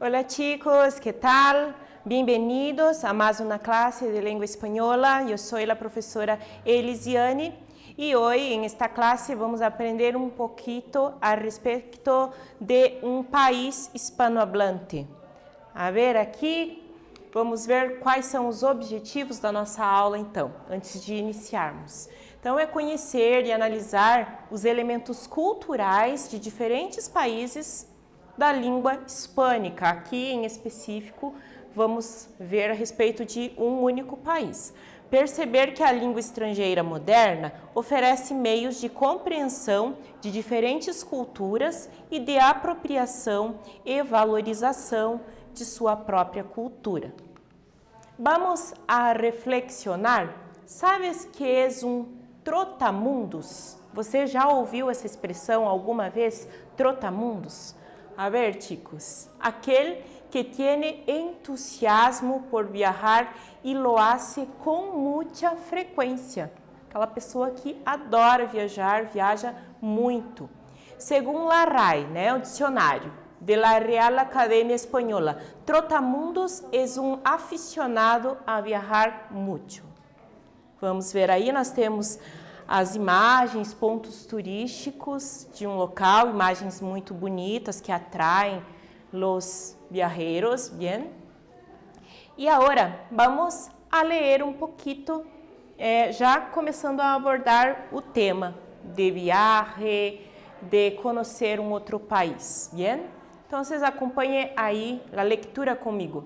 Hola chicos, ¿qué tal? Bienvenidos a más una clase de lengua española. Yo soy la profesora Elisiane y hoy en esta clase vamos a aprender un poquito al respecto de un país hispanohablante. A ver, aqui vamos ver quais são os objetivos da nossa aula então, antes de iniciarmos. Então é conhecer e analisar os elementos culturais de diferentes países da língua hispânica. Aqui em específico vamos ver a respeito de um único país. Perceber que a língua estrangeira moderna oferece meios de compreensão de diferentes culturas e de apropriação e valorização de sua própria cultura. Vamos a reflexionar. ¿Sabes que é trotamundos? Você já ouviu essa expressão alguma vez? Trotamundos? A ver, chicos, aquel que tiene entusiasmo por viajar y lo hace con mucha frecuencia. Aquela pessoa que adora viajar, viaja muito. Segundo la RAE, o dicionário de la Real Academia Española, trotamundos es un aficionado a viajar mucho. Vamos ver aí, nós temos as imagens, pontos turísticos de um local, imagens muito bonitas que atraem los viajeros, bien? E agora, vamos a ler um pouquito, já começando a abordar o tema de viaje, de conhecer um outro país, bien? Então, vocês acompanhem aí a leitura comigo.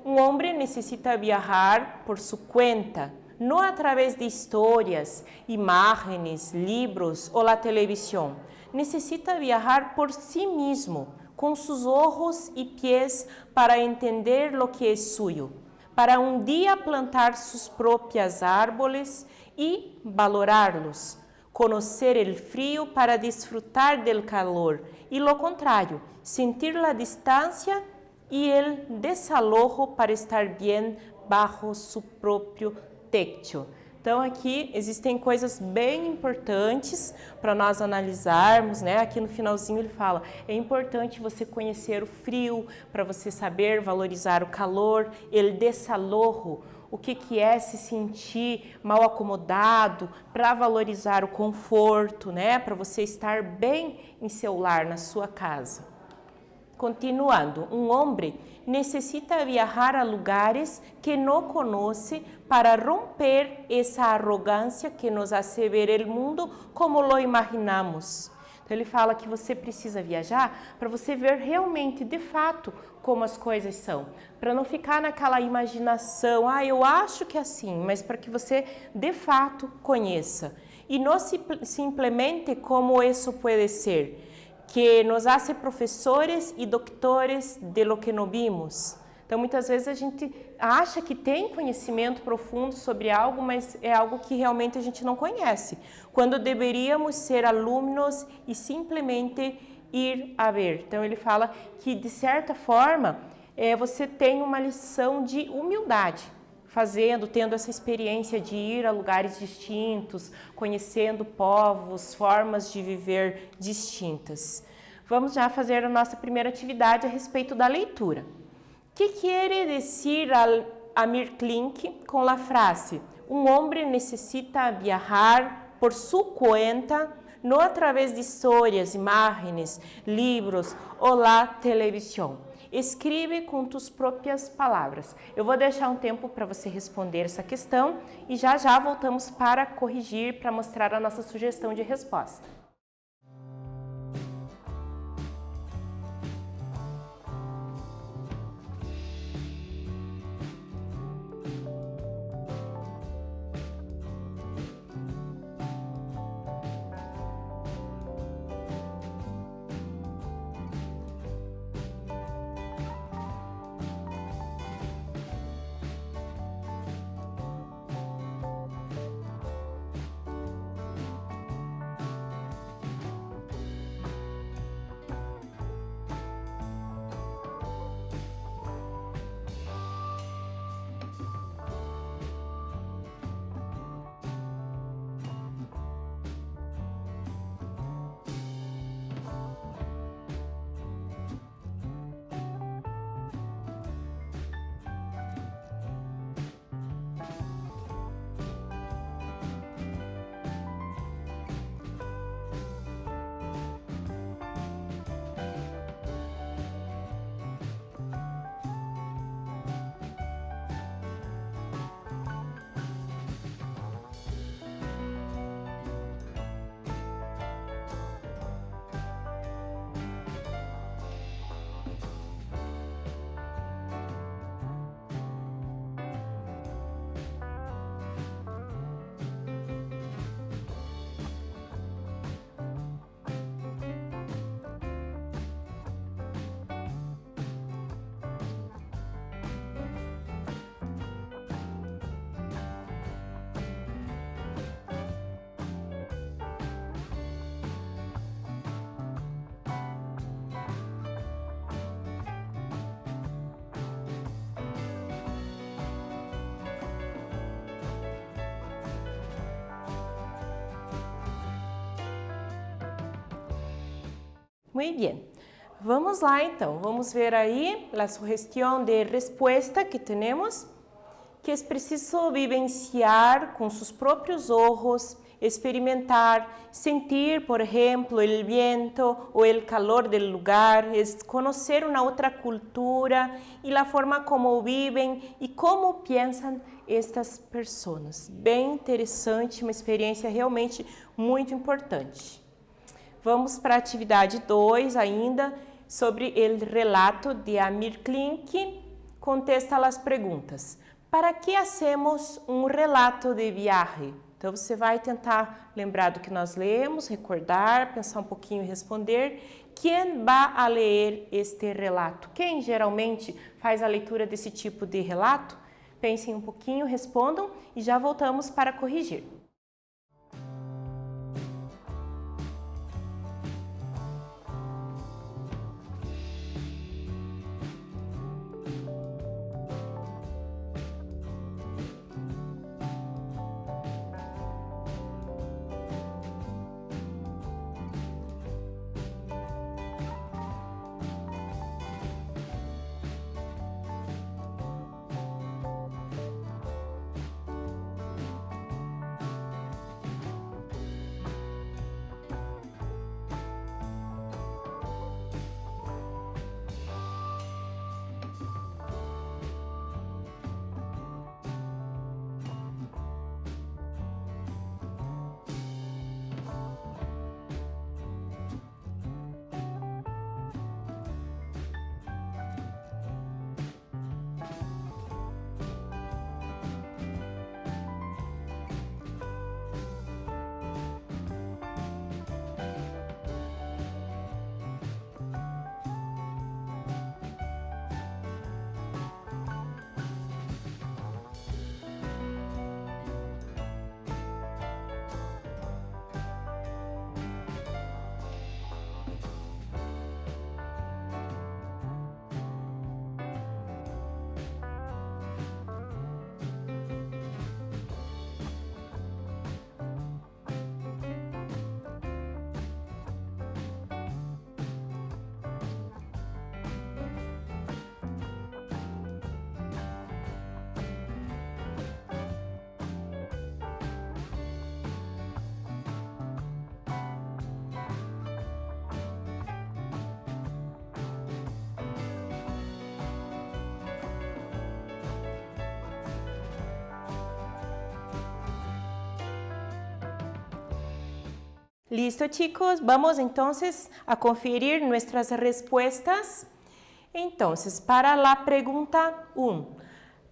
Um homem necessita viajar por sua conta, no a través de historias, imágenes, libros o la televisión. Necesita viajar por sí mismo, con sus ojos y pies para entender lo que es suyo, para un día plantar sus propios árboles y valorarlos, conocer el frío para disfrutar del calor y lo contrario, sentir la distancia y el desalojo para estar bien bajo su propio techo. Então aqui existem coisas bem importantes para nós analisarmos, Aqui no finalzinho ele fala, é importante você conhecer o frio para você saber valorizar o calor, el desalojo, o que é se sentir mal acomodado, para valorizar o conforto, Para você estar bem em seu lar, na sua casa. Continuando, um homem necessita viajar a lugares que não conhece para romper essa arrogância que nos hace ver o mundo como lo imaginamos. Então ele fala que você precisa viajar para você ver realmente, de fato, como as coisas são. Para não ficar naquela imaginação, eu acho que é assim, mas para que você, de fato, conheça. E não simplesmente como isso pode ser, que nos hace professores e doutores de lo que não vimos. Então, muitas vezes a gente acha que tem conhecimento profundo sobre algo, mas é algo que realmente a gente não conhece. Quando deveríamos ser alunos e simplesmente ir a ver. Então, ele fala que, de certa forma, você tem uma lição de humildade, tendo essa experiência de ir a lugares distintos, conhecendo povos, formas de viver distintas. Vamos já fazer a nossa primeira atividade a respeito da leitura. Que quer dizer Amir Klink com a frase um homem necessita viajar por sua conta, não através de histórias, imagens, livros ou la televisão? Escreve com tus próprias palavras. Eu vou deixar um tempo para você responder essa questão e já voltamos para corrigir, para mostrar a nossa sugestão de resposta. Muy bien. Vamos lá então, vamos ver aí a sugestão de resposta que temos, que é preciso vivenciar com seus próprios olhos, experimentar, sentir, por exemplo, o viento ou o calor do lugar, é conhecer uma outra cultura e a forma como vivem e como pensam estas pessoas. Bem interessante, uma experiência realmente muito importante. Vamos para a atividade 2 ainda, sobre o relato de Amir Klink. Contesta as perguntas. Para que hacemos um relato de viagem? Então, você vai tentar lembrar do que nós lemos, recordar, pensar um pouquinho e responder. Quem vai a ler este relato? Quem geralmente faz a leitura desse tipo de relato? Pensem um pouquinho, respondam e já voltamos para corrigir. Listo, chicos, vamos entonces a conferir nuestras respuestas. Entonces, para la pregunta 1,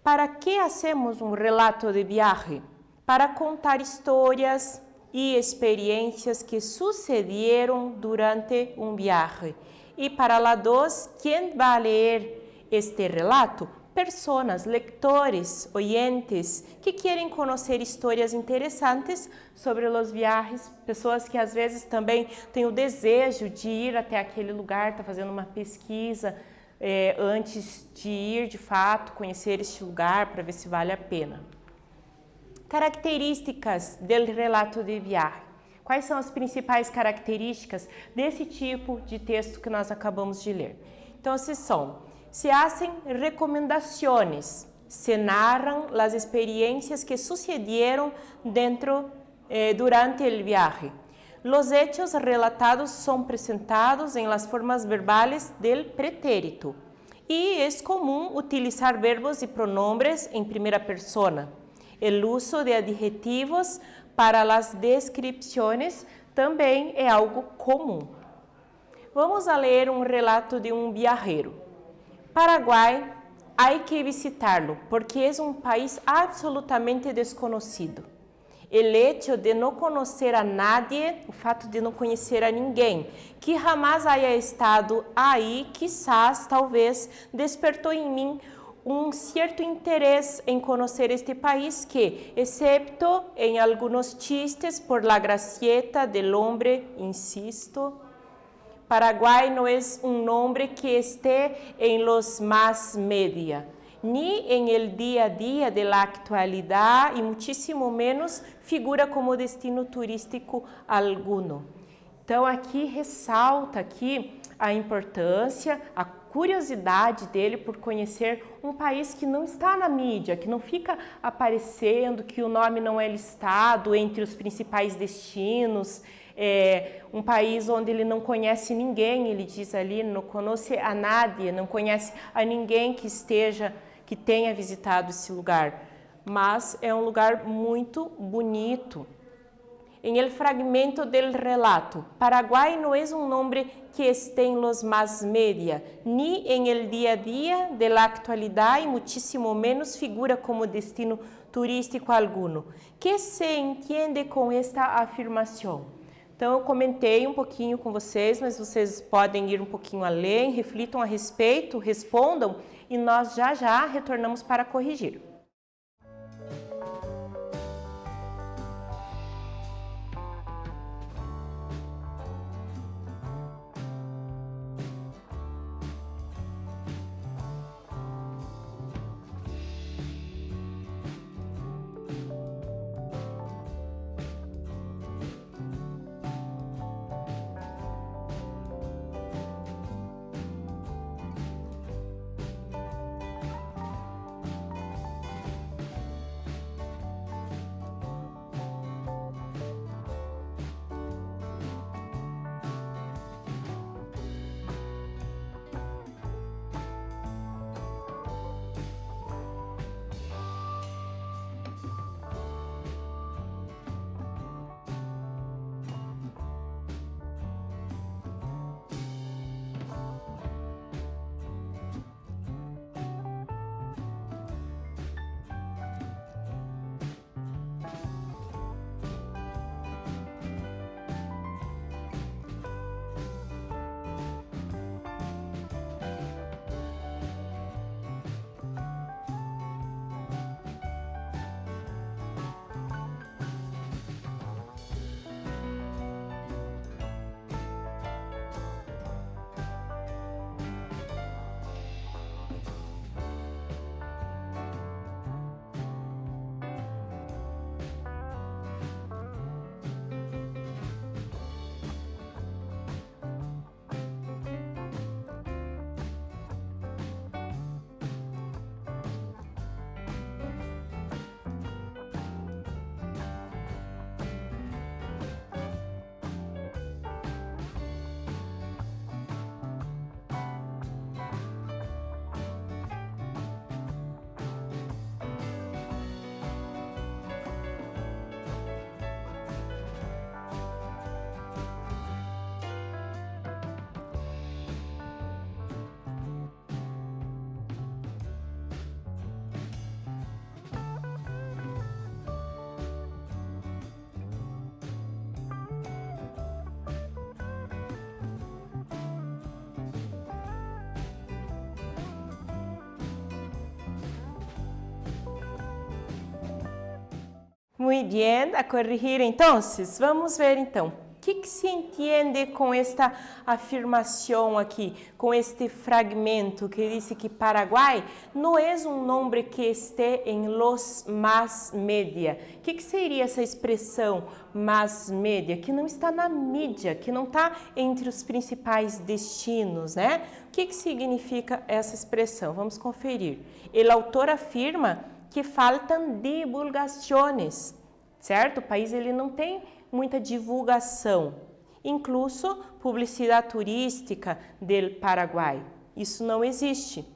¿para qué hacemos un relato de viaje? Para contar historias y experiencias que sucedieron durante un viaje. Y para la 2, ¿quién va a leer este relato? Personas, leitores, oyentes que querem conhecer histórias interessantes sobre os viagens, pessoas que às vezes também têm o desejo de ir até aquele lugar, tá fazendo uma pesquisa antes de ir de fato, conhecer este lugar para ver se vale a pena. Características do relato de viagem. Quais são as principais características desse tipo de texto que nós acabamos de ler? Então, se hacen recomendaciones, se narran las experiencias que sucedieron durante el viaje. Los hechos relatados son presentados en las formas verbales del pretérito y es común utilizar verbos y pronombres en primera persona. El uso de adjetivos para las descripciones também é algo comum. Vamos a ler um relato de um viajero. Paraguai, hay que visitarlo porque es un país absolutamente desconocido. El hecho de no conocer a nadie, o fato de não conhecer a ninguém que jamás haya estado aí, quizás, talvez, despertou em mim um certo interesse em conhecer este país que, excepto em algunos chistes por la gracieta del hombre, insisto, Paraguai não é um nome que esté em los más media, ni en el día a día de la actualidad y muchísimo menos figura como destino turístico alguno. Então aqui ressalta aqui a importância, a curiosidade dele por conhecer um país que não está na mídia, que não fica aparecendo, que o nome não é listado entre os principais destinos, um país onde ele não conhece ninguém, ele diz ali, não conhece a nadie, não conhece a ninguém que tenha visitado esse lugar, mas é um lugar muito bonito. En el fragmento del relato, Paraguay no es un nombre que esté en los más media, ni en el día a día de la actualidad y muchísimo menos figura como destino turístico alguno. ¿Qué se entiende com esta afirmação? Então eu comentei um pouquinho com vocês, mas vocês podem ir um pouquinho além, reflitam a respeito, respondam e nós já retornamos para corrigir. Muy bien, a corrigir entonces. Vamos ver então. O que se entende com esta afirmação aqui, com este fragmento que diz que Paraguai não é um nome que esteja em los más media? O que seria essa expressão más media? Que não está na mídia, que não está entre os principais destinos, né? O que significa essa expressão? Vamos conferir. O autor afirma que faltam divulgações, certo? O país ele não tem muita divulgação, incluso publicidade turística do Paraguai. Isso não existe,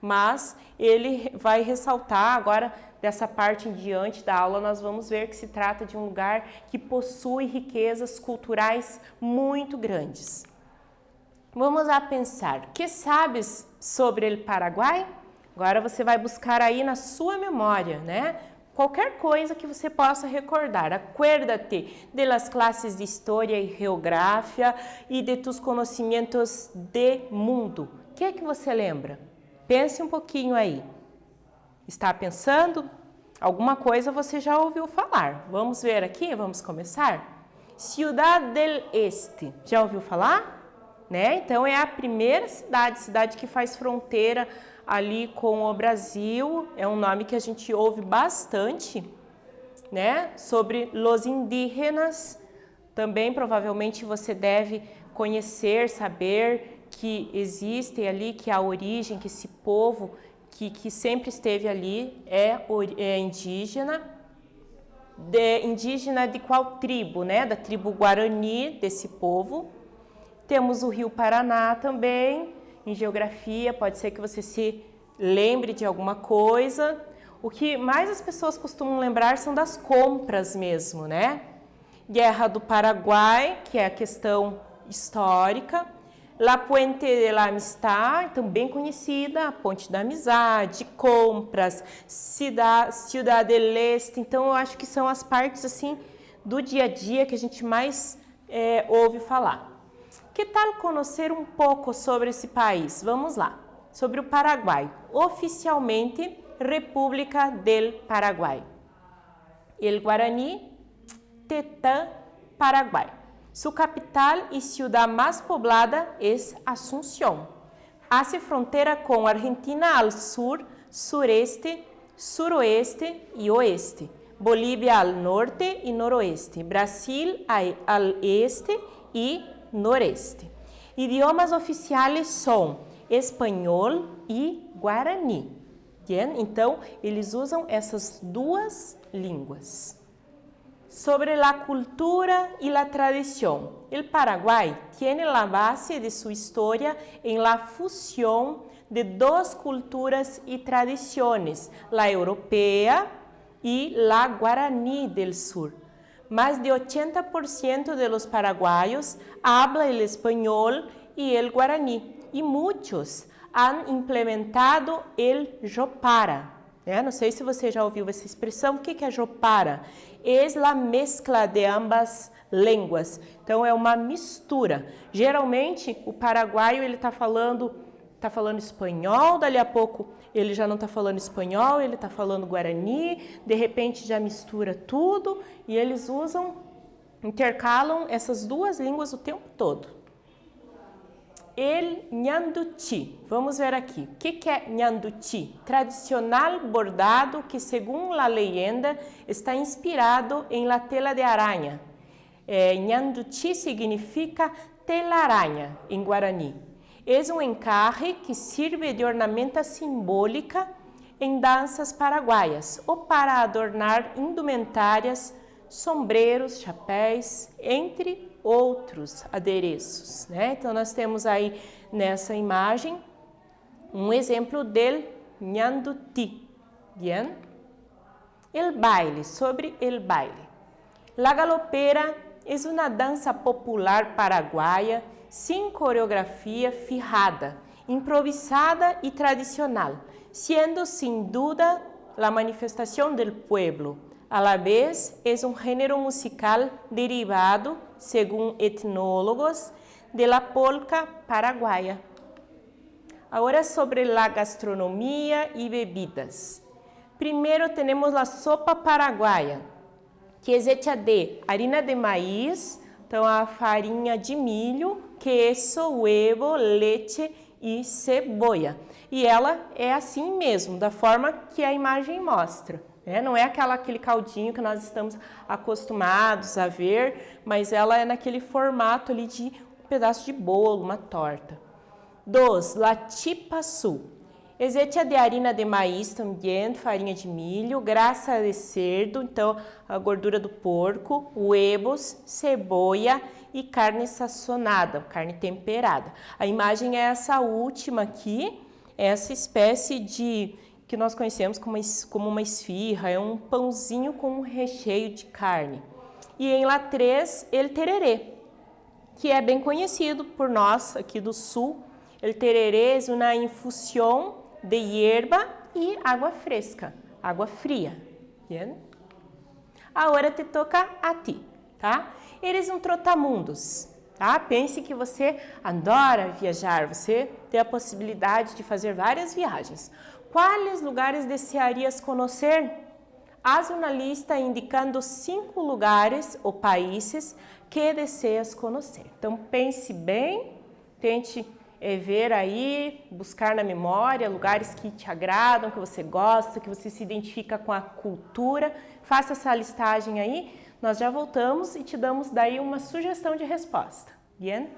mas ele vai ressaltar agora, dessa parte em diante da aula, nós vamos ver que se trata de um lugar que possui riquezas culturais muito grandes. Vamos lá pensar, o que sabes sobre o Paraguai? Agora você vai buscar aí na sua memória, né? Qualquer coisa que você possa recordar. Acuérdate de las classes de História e Geografia e de tus conhecimentos de mundo. O que é que você lembra? Pense um pouquinho aí. Está pensando? Alguma coisa você já ouviu falar. Vamos ver aqui? Vamos começar? Ciudad del Este. Já ouviu falar? Né? Então é a primeira cidade que faz fronteira ali com o Brasil. É um nome que a gente ouve bastante, né? Sobre los indígenas. Também provavelmente você deve conhecer, saber que existe ali, que a origem, que esse povo que sempre esteve ali é indígena. Indígena de qual tribo, né? Da tribo Guarani, desse povo. Temos o Rio Paraná também, em geografia, pode ser que você se lembre de alguma coisa. O que mais as pessoas costumam lembrar são das compras mesmo, né? Guerra do Paraguai, que é a questão histórica. La Puente de la Amistad, então bem conhecida, a Ponte da Amizade, compras, Ciudad del Este. Então eu acho que são as partes assim do dia a dia que a gente mais ouve falar. Que tal conhecer um pouco sobre esse país? Vamos lá. Sobre o Paraguai. Oficialmente, República del Paraguai. El Guaraní, Tetã, Paraguai. Su capital y ciudad más poblada es Asunción. Hace frontera con Argentina al sur, sureste, suroeste y oeste. Bolivia al norte y noroeste. Brasil al este y noreste. Idiomas oficiais são espanhol e guarani. Bien? Então, eles usam essas duas línguas. Sobre la cultura y la tradición. El Paraguay tiene la base de su historia en la fusión de dos culturas y tradiciones, la europea y la guaraní del sur. Más de 80% de los paraguayos hablan el español y el guaraní y muchos han implementado el jopara. Não sei se você já ouviu essa expressão. O que é jopara? É a mescla de ambas línguas. Então, é uma mistura. Geralmente, o paraguaio ele está falando espanhol, dali a pouco ele já não está falando espanhol, ele está falando guarani, de repente já mistura tudo e eles intercalam essas duas línguas o tempo todo. El ñanduchi, vamos ver aqui, o que é ñanduchi? Tradicional bordado que, según la leyenda, está inspirado en la tela de araña. Ñanduchi significa telaraña em guarani. É um encarre que sirve de ornamenta simbólica em danças paraguaias ou para adornar indumentárias, sombreros, chapéus, entre outros adereços, né? Então, nós temos aí nessa imagem um exemplo del ñanduti. Bien? El baile, sobre el baile. La galopera é uma dança popular paraguaia sem coreografia fijada, improvisada y tradicional, siendo sin duda la manifestación del pueblo. A la vez, es un género musical derivado, según etnólogos, de la polca paraguaya. Ahora sobre la gastronomía y bebidas. Primero tenemos la sopa paraguaya, que es hecha de harina de maíz, então a farinha de milho, queso, huevo, leite e cebola. E ela é assim mesmo, da forma que a imagem mostra. Não é aquele caldinho que nós estamos acostumados a ver, mas ela é naquele formato ali de um pedaço de bolo, uma torta. 2. La tipaçu. Es hecha de harina de maíz também, farinha de milho, grasa de cerdo, então a gordura do porco, huevos, cebola e carne sazonada, carne temperada. A imagem é essa última aqui, essa espécie de que nós conhecemos como uma esfirra, é um pãozinho com um recheio de carne. E em la 3, el tereré, que é bem conhecido por nós aqui do sul. El tereré é uma infusão de hierba e água fresca, água fria. Bien? Agora te toca a ti, tá? Eres um trotamundos, tá? Pense que você adora viajar, você tem a possibilidade de fazer várias viagens. Quais lugares desejarias conhecer? Haz uma lista indicando 5 lugares ou países que deseas conhecer. Então pense bem, tente ver aí, buscar na memória lugares que te agradam, que você gosta, que você se identifica com a cultura. Faça essa listagem aí Nós já voltamos e te damos daí uma sugestão de resposta. Bien?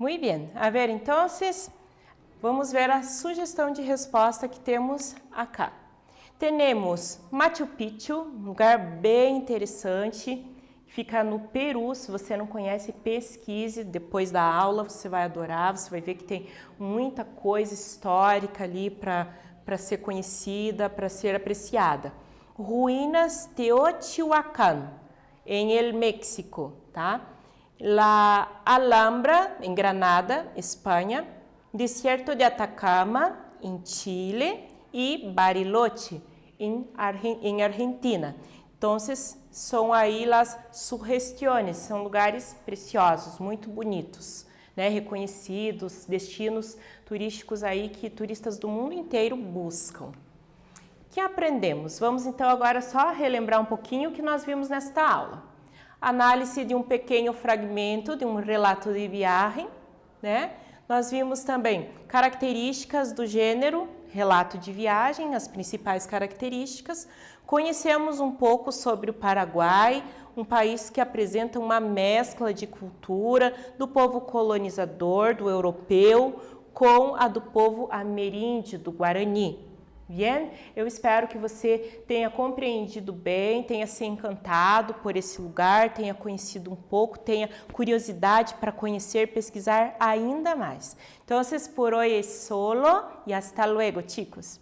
Muito bem. A ver, então, vamos ver a sugestão de resposta que temos acá. Temos Machu Picchu, um lugar bem interessante, fica no Peru. Se você não conhece, pesquise, depois da aula você vai adorar, você vai ver que tem muita coisa histórica ali para ser conhecida, para ser apreciada. Ruínas Teotihuacán, em El México, tá? La Alhambra, em Granada, Espanha, Desierto de Atacama, em Chile, e Bariloche, em Argentina. Então, são aí as sugestões, são lugares preciosos, muito bonitos, né? Reconhecidos, destinos turísticos aí que turistas do mundo inteiro buscam. O que aprendemos? Vamos então agora só relembrar um pouquinho o que nós vimos nesta aula. Análise de um pequeno fragmento de um relato de viagem, né? Nós vimos também características do gênero relato de viagem, as principais características. Conhecemos um pouco sobre o Paraguai, um país que apresenta uma mescla de cultura do povo colonizador, do europeu, com a do povo ameríndio, do Guarani. Bien? Eu espero que você tenha compreendido bem, tenha se encantado por esse lugar, tenha conhecido um pouco, tenha curiosidade para conhecer, pesquisar ainda mais. Então, por hoy es solo y hasta luego, chicos.